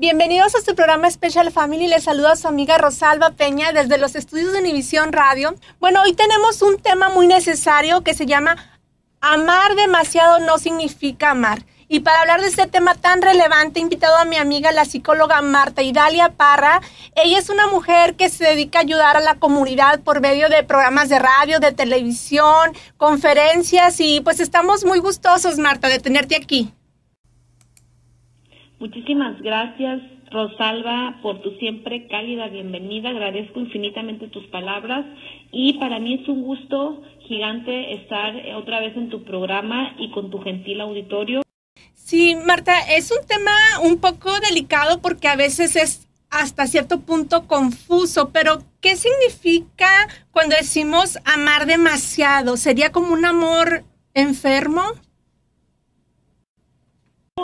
Bienvenidos a su programa Special Family. Les saluda a su amiga Rosalba Peña desde los estudios de Univisión Radio. Bueno, hoy tenemos un tema muy necesario que se llama Amar demasiado no significa amar. Y para hablar de este tema tan relevante, he invitado a mi amiga, la psicóloga Marta Idalia Parra. Ella es una mujer que se dedica a ayudar a la comunidad por medio de programas de radio, de televisión, conferencias, y pues estamos muy gustosos, Marta, de tenerte aquí. Muchísimas gracias, Rosalba, por tu siempre cálida bienvenida. Agradezco infinitamente tus palabras y para mí es un gusto gigante estar otra vez en tu programa y con tu gentil auditorio. Sí, Marta, es un tema un poco delicado porque a veces es hasta cierto punto confuso, pero ¿qué significa cuando decimos amar demasiado? ¿Sería como un amor enfermo?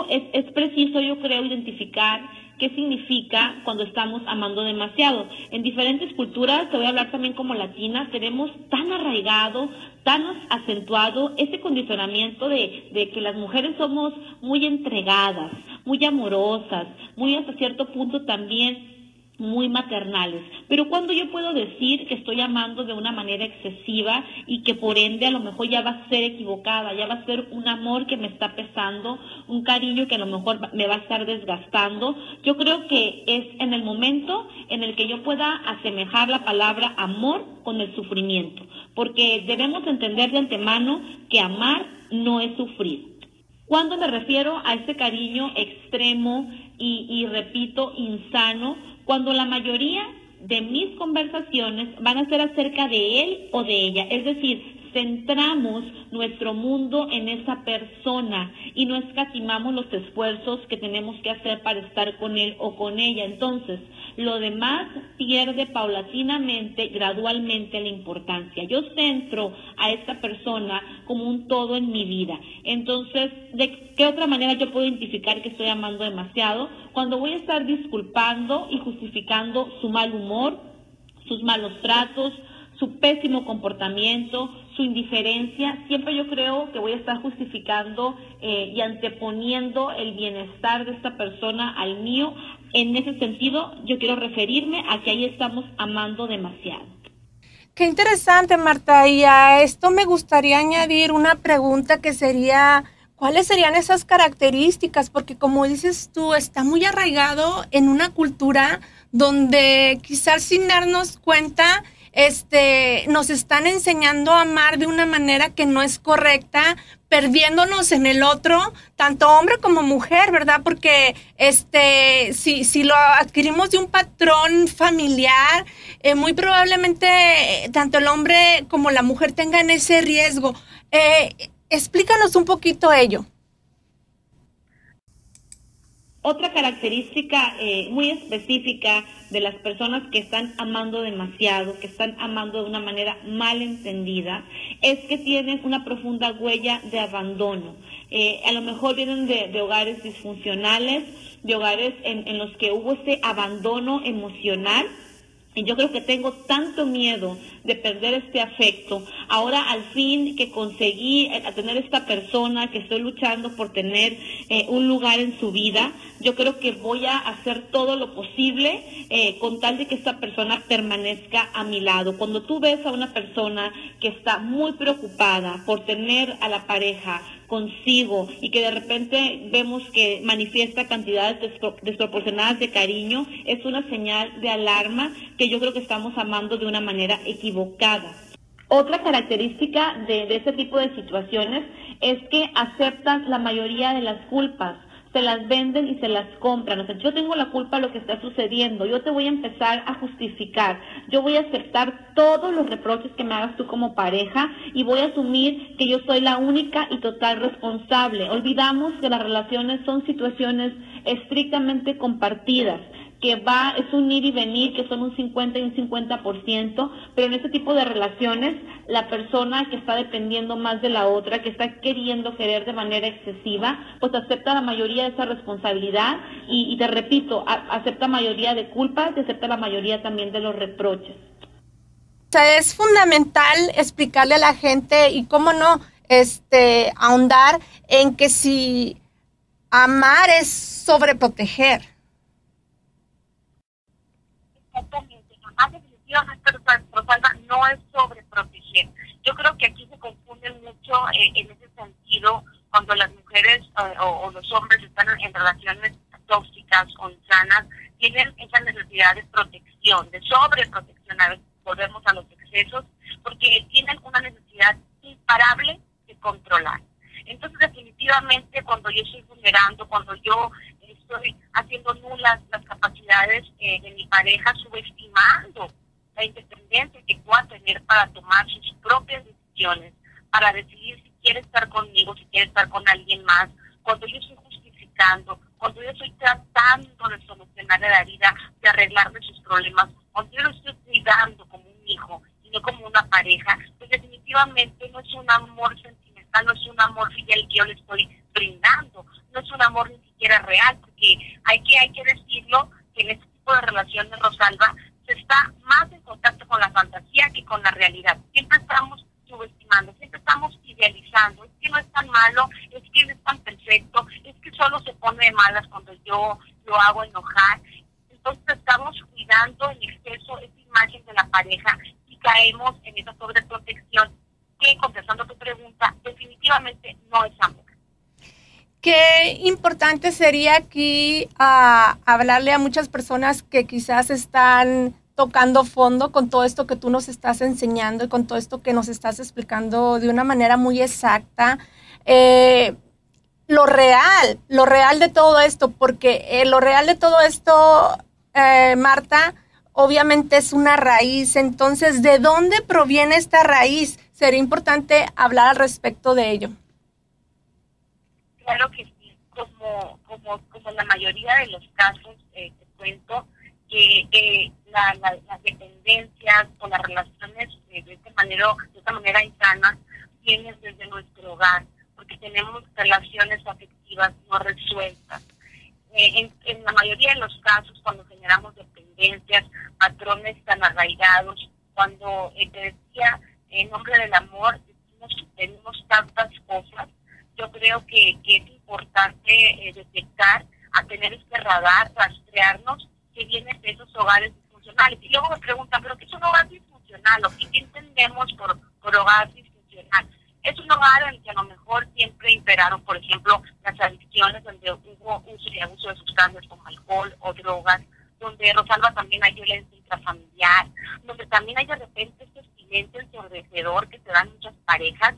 Es preciso, yo creo, identificar qué significa cuando estamos amando demasiado. En diferentes culturas, te voy a hablar también como latina, tenemos tan arraigado, tan acentuado ese condicionamiento de que las mujeres somos muy entregadas, muy amorosas, muy hasta cierto punto también muy maternales. Pero cuando yo puedo decir que estoy amando de una manera excesiva y que por ende a lo mejor ya va a ser equivocada, ya va a ser un amor que me está pesando, un cariño que a lo mejor me va a estar desgastando, yo creo que es en el momento en el que yo pueda asemejar la palabra amor con el sufrimiento, porque debemos entender de antemano que amar no es sufrir. Cuando me refiero a ese cariño extremo y repito, insano, cuando la mayoría de mis conversaciones van a ser acerca de él o de ella, es decir, centramos nuestro mundo en esa persona y no escatimamos los esfuerzos que tenemos que hacer para estar con él o con ella. Entonces, lo demás pierde paulatinamente, gradualmente la importancia. Yo centro a esta persona como un todo en mi vida. Entonces, ¿de qué otra manera yo puedo identificar que estoy amando demasiado? Cuando voy a estar disculpando y justificando su mal humor, sus malos tratos, su pésimo comportamiento, su indiferencia, siempre yo creo que voy a estar justificando y anteponiendo el bienestar de esta persona al mío. En ese sentido, yo quiero referirme a que ahí estamos amando demasiado. Qué interesante, Marta, y a esto me gustaría añadir una pregunta que sería, ¿cuáles serían esas características? Porque como dices tú, está muy arraigado en una cultura donde quizás sin darnos cuenta, nos están enseñando a amar de una manera que no es correcta, perdiéndonos en el otro, tanto hombre como mujer, ¿verdad? Porque si lo adquirimos de un patrón familiar, muy probablemente tanto el hombre como la mujer tengan ese riesgo. Explícanos un poquito ello. Otra característica muy específica de las personas que están amando demasiado, que están amando de una manera mal entendida, es que tienen una profunda huella de abandono. A lo mejor vienen de hogares disfuncionales, de hogares en los que hubo ese abandono emocional. Y yo creo que tengo tanto miedo de perder este afecto. Ahora al fin que conseguí tener esta persona, que estoy luchando por tener un lugar en su vida, yo creo que voy a hacer todo lo posible con tal de que esta persona permanezca a mi lado. Cuando tú ves a una persona que está muy preocupada por tener a la pareja consigo y que de repente vemos que manifiesta cantidades desproporcionadas de cariño, es una señal de alarma que yo creo que estamos amando de una manera equivocada. Otra característica de este tipo de situaciones es que aceptan la mayoría de las culpas. Se las venden y se las compran. O sea, yo tengo la culpa de lo que está sucediendo. Yo te voy a empezar a justificar. Yo voy a aceptar todos los reproches que me hagas tú como pareja y voy a asumir que yo soy la única y total responsable. Olvidamos que las relaciones son situaciones estrictamente compartidas, que es un ir y venir, que son un 50 y un 50%, pero en este tipo de relaciones, la persona que está dependiendo más de la otra, que está querer de manera excesiva, pues acepta la mayoría de esa responsabilidad y te repito, acepta mayoría de culpas y acepta la mayoría también de los reproches. O sea, es fundamental explicarle a la gente y cómo no, ahondar en que si amar es sobreproteger. definitivamente, Rosalba, no es sobreproteger. Yo creo que aquí se confunden mucho en ese sentido cuando las mujeres o los hombres están en relaciones tóxicas o insanas, tienen esa necesidad de protección, de sobreprotección. A veces volvemos a los excesos porque tienen una necesidad imparable de controlar. Entonces, definitivamente, cuando yo estoy vulnerando, cuando yo estoy haciendo nulas las capacidades de mi pareja, subestimando la independencia que pueda tener para tomar sus propias decisiones, para decidir si quiere estar conmigo, si quiere estar con alguien más, cuando yo estoy justificando, cuando yo estoy tratando de solucionarle la vida, de arreglarle sus problemas, cuando yo lo estoy cuidando como un hijo y no como una pareja, pues definitivamente no es un amor sentimental, no es un amor filial que yo le estoy brindando, no es un amor ni siquiera real, porque hay que decirlo, que en este tipo de relaciones, Rosalba, se está más en contacto con la fantasía que con la realidad. Siempre estamos subestimando, siempre estamos idealizando, es que no es tan malo, es que no es tan perfecto, es que solo se pone de malas cuando yo lo hago enojar. Entonces estamos cuidando en exceso esa imagen de la pareja y caemos en esa sobreprotección que, contestando tu pregunta, definitivamente no es amor. Qué importante sería aquí hablarle a muchas personas que quizás están tocando fondo con todo esto que tú nos estás enseñando y con todo esto que nos estás explicando de una manera muy exacta. Lo real de todo esto, porque lo real de todo esto, Marta, obviamente es una raíz. Entonces, ¿de dónde proviene esta raíz? Sería importante hablar al respecto de ello. Claro que sí, como en la mayoría de los casos, te cuento que las dependencias o las relaciones de esta manera insana vienen desde nuestro hogar, porque tenemos relaciones afectivas no resueltas. En la mayoría de los casos, cuando generamos dependencias, patrones tan arraigados, cuando te decía, en nombre del amor, tenemos tantas cosas, yo creo que es importante detectar, a tener este radar, rastrearnos, que vienen de esos hogares disfuncionales. Y luego me preguntan, ¿pero qué es un hogar disfuncional? ¿O qué entendemos por hogar disfuncional? Es un hogar en el que a lo mejor siempre imperaron, por ejemplo, las adicciones, donde hubo uso y abuso de sustancias como alcohol o drogas, donde, Rosalba, también hay violencia intrafamiliar, donde también hay de repente este silencio ensordecedor que se dan muchas parejas,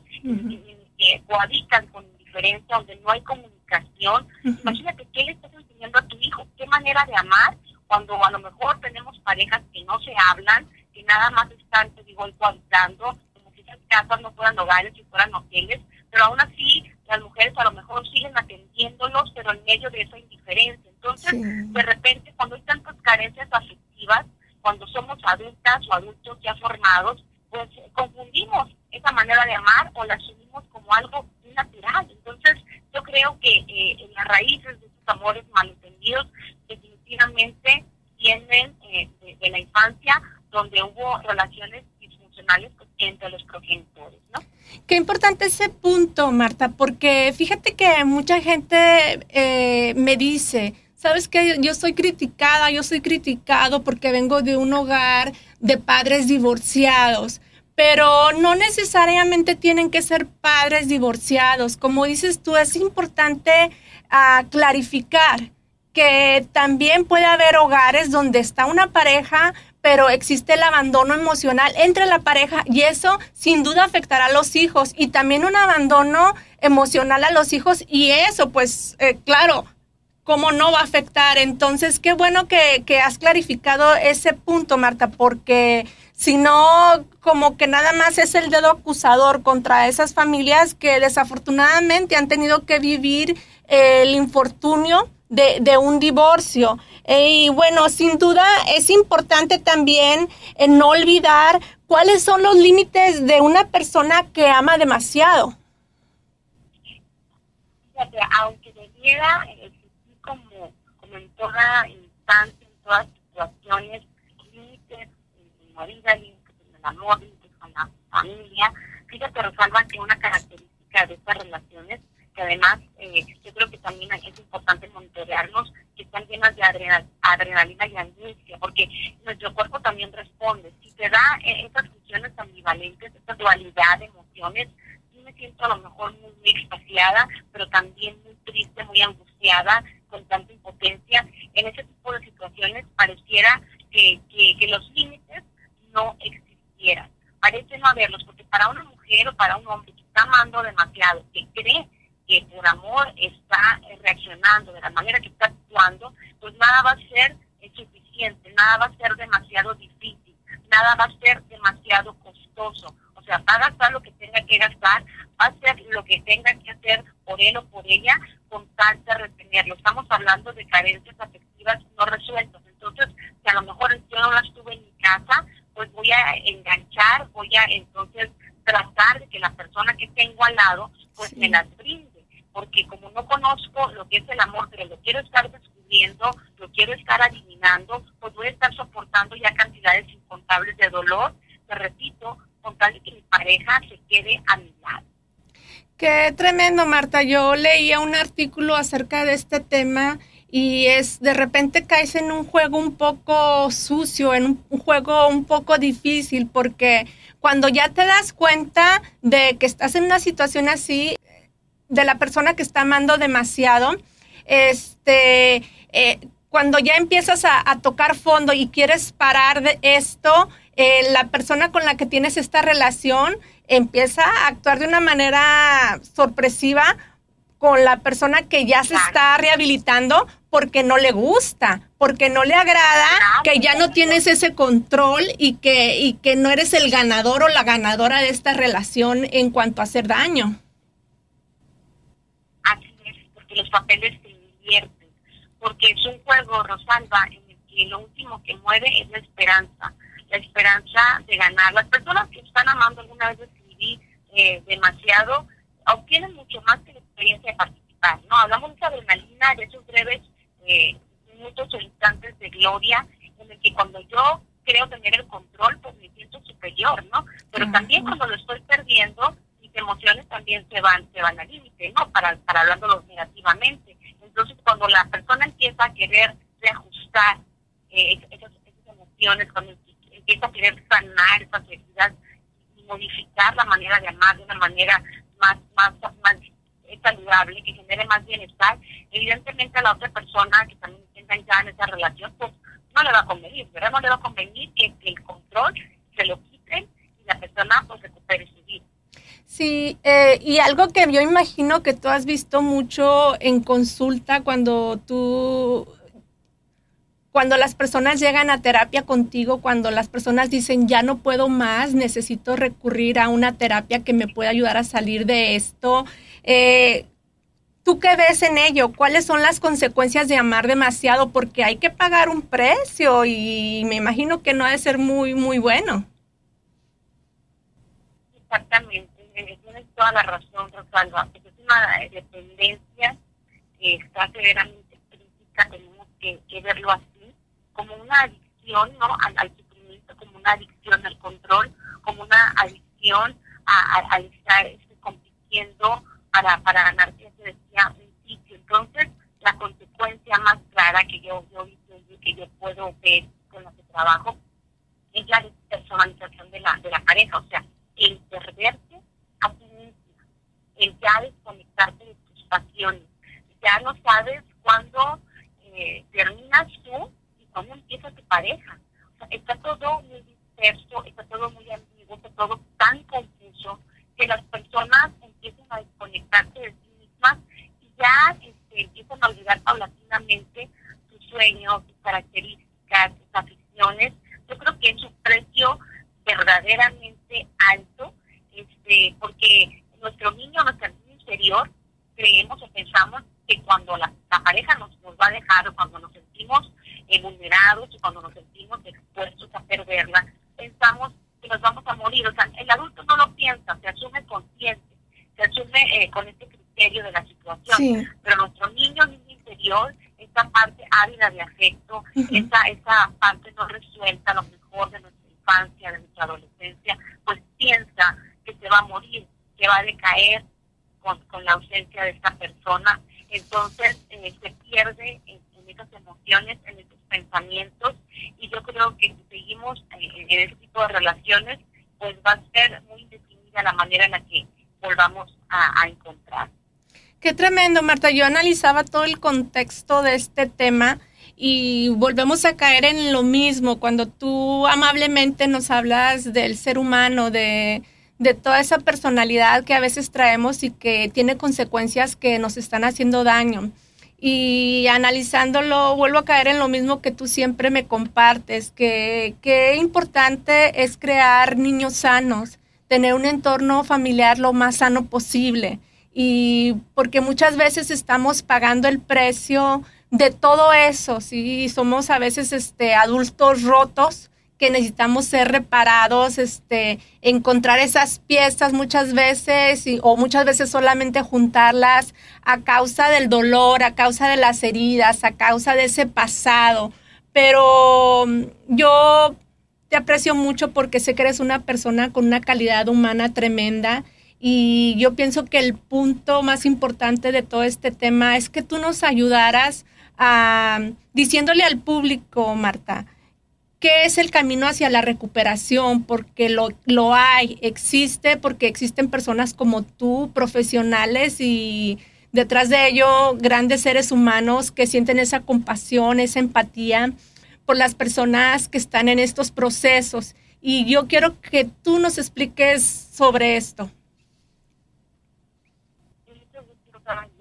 que cohabitan con indiferencia, donde no hay comunicación. Imagínate qué le estás enseñando a tu hijo, qué manera de amar, cuando a lo mejor tenemos parejas que no se hablan, que nada más están, te digo, cohabitando, como si esas casas no fueran hogares, si fueran hoteles, pero aún así las mujeres a lo mejor siguen atendiéndolos, pero en medio de esa indiferencia. Entonces, sí, de repente, cuando hay tantas carencias afectivas, cuando somos adultas o adultos ya formados, pues confundimos esa manera de amar o la asumimos como algo natural. Entonces, yo creo que en las raíces de estos amores malentendidos definitivamente vienen de la infancia, donde hubo relaciones disfuncionales entre los progenitores, ¿no? Qué importante ese punto, Marta, porque fíjate que mucha gente me dice, ¿sabes qué? Yo soy criticado porque vengo de un hogar de padres divorciados, pero no necesariamente tienen que ser padres divorciados. Como dices tú, es importante clarificar que también puede haber hogares donde está una pareja, pero existe el abandono emocional entre la pareja y eso sin duda afectará a los hijos y también un abandono emocional a los hijos y eso pues claro, ¿cómo no va a afectar? Entonces qué bueno que has clarificado ese punto, Marta, porque si no como que nada más es el dedo acusador contra esas familias que desafortunadamente han tenido que vivir el infortunio de un divorcio. Y bueno, sin duda es importante también no olvidar cuáles son los límites de una persona que ama demasiado. Fíjate, aunque debiera existir como en toda instancia, en todas situaciones, límites en la vida, límites en el amor, límites con la familia, fíjate, Rosalba, que una característica de estas relaciones, que además yo creo que también es importante monitorearnos, que están llenas de adrenalina y angustia, porque nuestro cuerpo también responde. Si ambivalentes, esta dualidad de emociones. Sí me siento a lo mejor muy extasiada, pero también muy triste, muy angustiada, con tanta impotencia. En ese tipo de situaciones pareciera que los límites no existieran. Parece no haberlos, porque para una mujer o para un hombre que está amando demasiado, que cree que por amor está reaccionando de la manera que está actuando, pues nada va a ser suficiente, nada va a ser demasiado difícil, nada va a ser demasiado costoso. O sea, va a gastar lo que tenga que gastar, va a hacer lo que tenga que hacer por él o por ella, con tal de retenerlo. Estamos hablando de carencias afectivas no resueltas. Entonces, si a lo mejor yo no las tuve en mi casa, pues voy a enganchar, voy a entonces tratar de que la persona que tengo al lado, pues me las brinde. Porque como no conozco lo que es el amor, pero lo quiero estar descubriendo, lo quiero estar adivinando, pues voy a estar soportando ya cantidades incontables de dolor, te repito, con tal de que mi pareja se quede a mi lado. Qué tremendo, Marta. Yo leía un artículo acerca de este tema y de repente caes en un juego un poco sucio, en un juego un poco difícil, porque cuando ya te das cuenta de que estás en una situación así, de la persona que está amando demasiado, cuando ya empiezas a tocar fondo y quieres parar de esto, la persona con la que tienes esta relación empieza a actuar de una manera sorpresiva con la persona que ya se está rehabilitando porque no le gusta, porque no le agrada, que ya no tienes ese control y que no eres el ganador o la ganadora de esta relación en cuanto a hacer daño. Así es, porque los papeles se invierten, porque es un juego, Rosalba, en el que lo último que mueve es la esperanza de ganar. Las personas que están amando, alguna vez escribí demasiado, obtienen mucho más que la experiencia de participar, ¿no? Hablamos de esa adrenalina, de esos breves minutos o instantes de gloria, en el que cuando yo creo tener el control, pues me siento superior, ¿no? Pero también cuando lo estoy perdiendo, mis emociones también se van al límite, ¿no? Para hablándolo negativamente. Entonces, cuando la persona empieza a querer reajustar esas emociones, cuando empieza a querer sanar esas heridas y modificar la manera de amar de una manera más saludable, que genere más bienestar, evidentemente a la otra persona que también está enganchada en esa relación, pues no le va a convenir, ¿verdad? No le va a convenir que el control se lo quiten y la persona pues recupere su vida. Sí, y algo que yo imagino que tú has visto mucho en consulta cuando las personas llegan a terapia contigo, cuando las personas dicen ya no puedo más, necesito recurrir a una terapia que me pueda ayudar a salir de esto. ¿Tú qué ves en ello? ¿Cuáles son las consecuencias de amar demasiado? Porque hay que pagar un precio y me imagino que no ha de ser muy, muy bueno. Exactamente, tienes toda la razón, Rosalba. Es una dependencia que está severamente crítica, tenemos que verlo así, como una adicción, ¿no? al sufrimiento, como una adicción al control, como una adicción a estar compitiendo para ganar, que se decía, un sitio. Entonces, la consecuencia más clara que yo puedo ver con lo que trabajo es la despersonalización de la pareja, o sea, el perderte a ti misma, el ya desconectarte de tus pasiones. Ya no sabes cuándo terminas tú y cuándo empieza tu pareja. O sea, está todo muy disperso, está todo muy ambiguo, está todo tan confuso que las personas empiezan a desconectarse de sí mismas y ya empiezan a olvidar paulatinamente sus sueños, sus características, sus aficiones. Yo creo que es un precio verdaderamente alto, porque nuestra niño interior creemos o pensamos que cuando la pareja nos va a dejar, o cuando nos sentimos vulnerados, o cuando nos sentimos expuestos a perderla, pensamos que nos vamos a morir. O sea, el adulto no lo piensa, se asume consciente, se asume con este criterio de la situación. Sí. Pero nuestro niño interior, esa parte ávida de afecto, esa parte no resuelta, lo mejor de nuestra infancia, de nuestra adolescencia, pues piensa que se va a morir, que va a decaer con la ausencia de esta persona. Entonces se pierde en esas emociones, en esos pensamientos, y yo creo que si seguimos en ese tipo de relaciones, pues va a ser muy indefinida la manera en la que volvamos a encontrar. Qué tremendo, Marta. Yo analizaba todo el contexto de este tema y volvemos a caer en lo mismo. Cuando tú amablemente nos hablas del ser humano, de toda esa personalidad que a veces traemos y que tiene consecuencias que nos están haciendo daño. Y analizándolo, vuelvo a caer en lo mismo que tú siempre me compartes, que qué importante es crear niños sanos, tener un entorno familiar lo más sano posible. Y porque muchas veces estamos pagando el precio de todo eso, ¿sí? Somos a veces adultos rotos que necesitamos ser reparados, encontrar esas piezas muchas veces o muchas veces solamente juntarlas a causa del dolor, a causa de las heridas, a causa de ese pasado. Pero yo te aprecio mucho porque sé que eres una persona con una calidad humana tremenda y yo pienso que el punto más importante de todo este tema es que tú nos ayudaras diciéndole al público, Marta, ¿qué es el camino hacia la recuperación? Porque lo hay, existe, porque existen personas como tú, profesionales, y detrás de ello grandes seres humanos que sienten esa compasión, esa empatía por las personas que están en estos procesos. Y yo quiero que tú nos expliques sobre esto.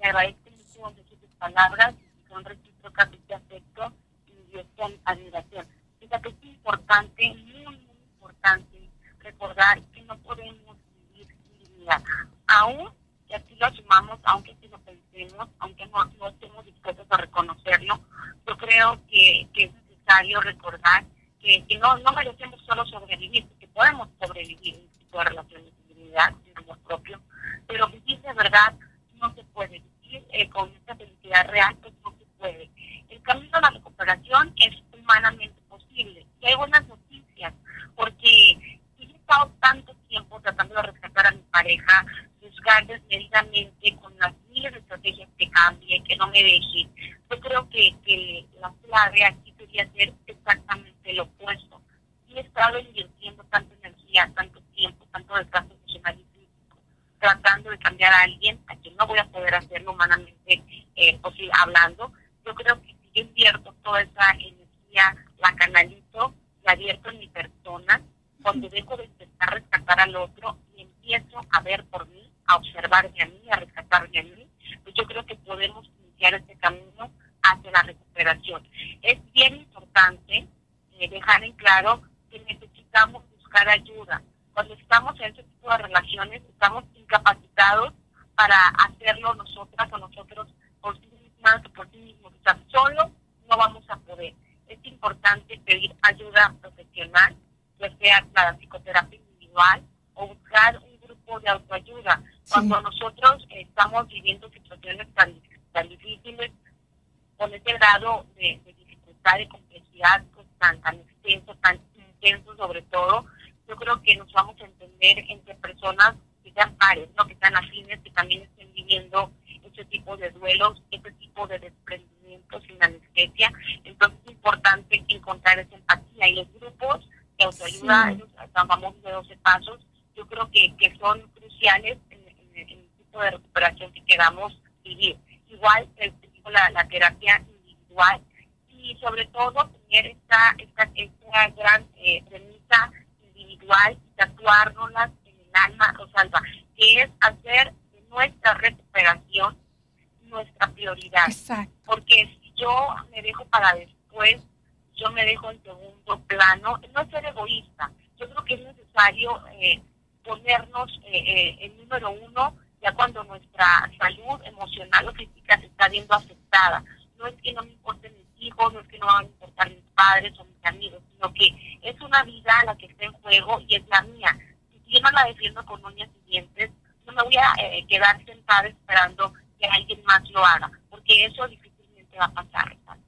Me agradezco mucho de tus palabras, son recíprocas de afecto y con admiración. Fíjate, es importante, muy importante, recordar que no podemos vivir sin dignidad. Aún que así lo asumamos, aunque así lo pensemos, aunque no estemos dispuestos a reconocerlo, yo creo que es necesario recordar que no merecemos solo sobrevivir, porque podemos sobrevivir en este tipo de relaciones de dignidad, sin amor propio, pero vivir de verdad no se puede. Vivir con esta felicidad real, pues no se puede. El camino a la recuperación es humanamente posible. Y hay buenas noticias, porque si he estado tanto tiempo tratando de rescatar a mi pareja, buscar desmedidamente con las miles de estrategias que cambie, que no me deje, yo creo que la clave aquí sería hacer exactamente lo opuesto. Y he estado invirtiendo tanta energía, tanto tiempo, tanto desgaste emocional y físico, tratando de cambiar a alguien a quien no voy a poder hacerlo humanamente posible hablando. Yo creo que si yo invierto toda esa energía, la canalizo, la abierto en mi persona, cuando dejo de intentar rescatar al otro y empiezo a ver por mí, a observarme a mí, a rescatarme a mí, pues yo creo que podemos iniciar este camino hacia la recuperación. Es bien importante dejar en claro que necesitamos buscar ayuda. Cuando estamos en este tipo de relaciones, estamos incapacitados para hacerlo nosotras o nosotros por sí mismas o por sí mismos. O sea, solo no vamos a poder. Es importante pedir ayuda profesional, ya sea la psicoterapia individual o buscar un grupo de autoayuda. Cuando nosotros estamos viviendo situaciones tan difíciles, con este grado de dificultad, de complejidad, pues, tan extenso, tan intenso sobre todo, yo creo que nos vamos a entender entre personas que sean pares, ¿no? Que sean afines, que también estén viviendo este tipo de duelos, este tipo de desprendimientos sin anestesia. Entonces es importante encontrar esa empatía, y los grupos de autoayuda, los famosos de 12 pasos, yo creo que son cruciales en el tipo de recuperación que queramos vivir. Igual la terapia individual, y sobre todo tener esta gran premisa individual y tatuárnoslas en el alma, Rosalba, que es hacer de nuestra recuperación nuestra prioridad. Exacto. Porque si yo me dejo para después, yo me dejo en segundo plano, no es ser egoísta. Yo creo que es necesario ponernos el número uno ya cuando nuestra salud emocional o física se está viendo afectada. No es que no me importen mis hijos, no es que no van a importar mis padres o mis amigos, sino que es una vida la que está en juego y es la mía. Si yo no la defiendo con uñas y dientes, no me voy a quedar sentada esperando que alguien más lo haga, porque eso difícilmente va a pasar, ¿sabes?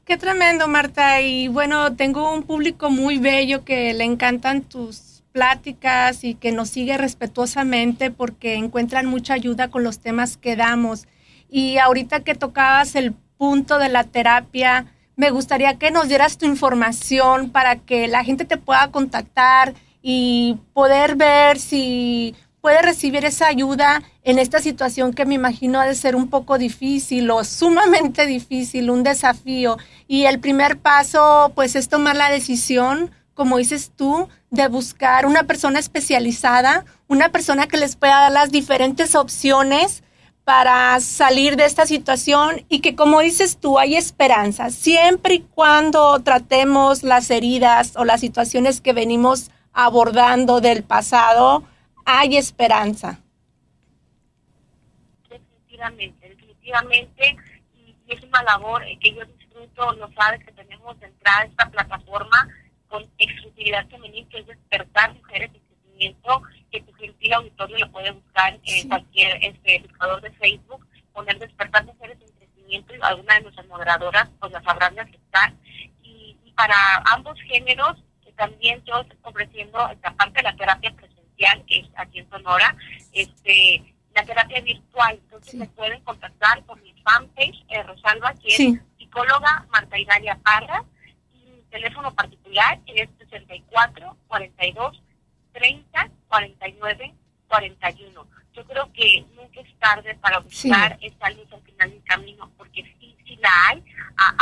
Qué tremendo, Marta. Y bueno, tengo un público muy bello que le encantan tus pláticas y que nos sigue respetuosamente porque encuentran mucha ayuda con los temas que damos. Y ahorita que tocabas el punto de la terapia, me gustaría que nos dieras tu información para que la gente te pueda contactar y poder ver si puede recibir esa ayuda en esta situación que me imagino ha de ser un poco difícil o sumamente difícil, un desafío. Y el primer paso, pues, es tomar la decisión, como dices tú, de buscar una persona especializada, una persona que les pueda dar las diferentes opciones para salir de esta situación y que, como dices tú, hay esperanza. Siempre y cuando tratemos las heridas o las situaciones que venimos abordando del pasado, hay esperanza. Definitivamente, y es una labor que yo disfruto, lo sabes, que tenemos de entrada a esta plataforma con exclusividad femenil, que es Despertar Mujeres en Crecimiento, que tu gentil auditorio lo puede buscar en cualquier buscador de Facebook, poner Despertar Mujeres en Crecimiento y alguna de nuestras moderadoras pues las sabrán aceptar. Y para ambos géneros, también yo estoy ofreciendo esta parte de la terapia presencial, que es aquí en Sonora, la terapia virtual. Entonces me pueden contactar por mi fanpage, Rosalba, que es psicóloga Marta Hilaria Parra, y mi teléfono particular es 64 42 30 49 41. Yo creo que nunca es tarde para buscar esta luz al final del camino, porque sí la hay.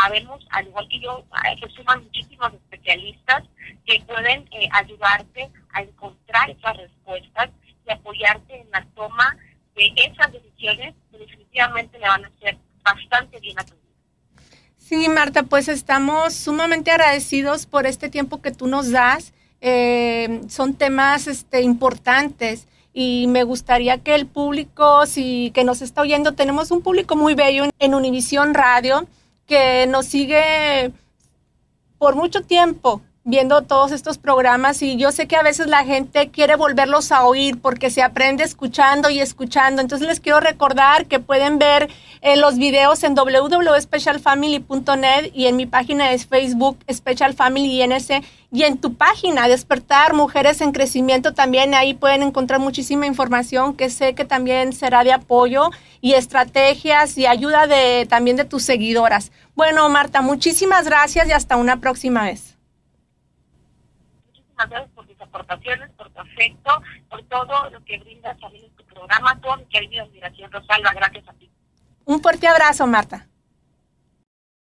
Habemos, al igual que yo, se suman muchísimos especialistas que pueden ayudarte a encontrar esas respuestas y apoyarte en la toma de esas decisiones que definitivamente le van a hacer bastante bien a tu vida. Sí, Marta, pues estamos sumamente agradecidos por este tiempo que tú nos das. Son temas importantes y me gustaría que el público, que nos está oyendo, tenemos un público muy bello en Univisión Radio que nos sigue por mucho tiempo viendo todos estos programas, y yo sé que a veces la gente quiere volverlos a oír porque se aprende escuchando y escuchando. Entonces les quiero recordar que pueden ver los videos en www.specialfamily.net y en mi página de Facebook Special Family INS, y en tu página Despertar Mujeres en Crecimiento también. Ahí pueden encontrar muchísima información que sé que también será de apoyo y estrategias y ayuda también de tus seguidoras. Bueno, Marta, muchísimas gracias y hasta una próxima vez. Muchísimas gracias por tus aportaciones, por tu afecto, por todo lo que brindas también en tu programa. Todo mi cariño y admiración, Rosalba, gracias a ti. Un fuerte abrazo, Marta.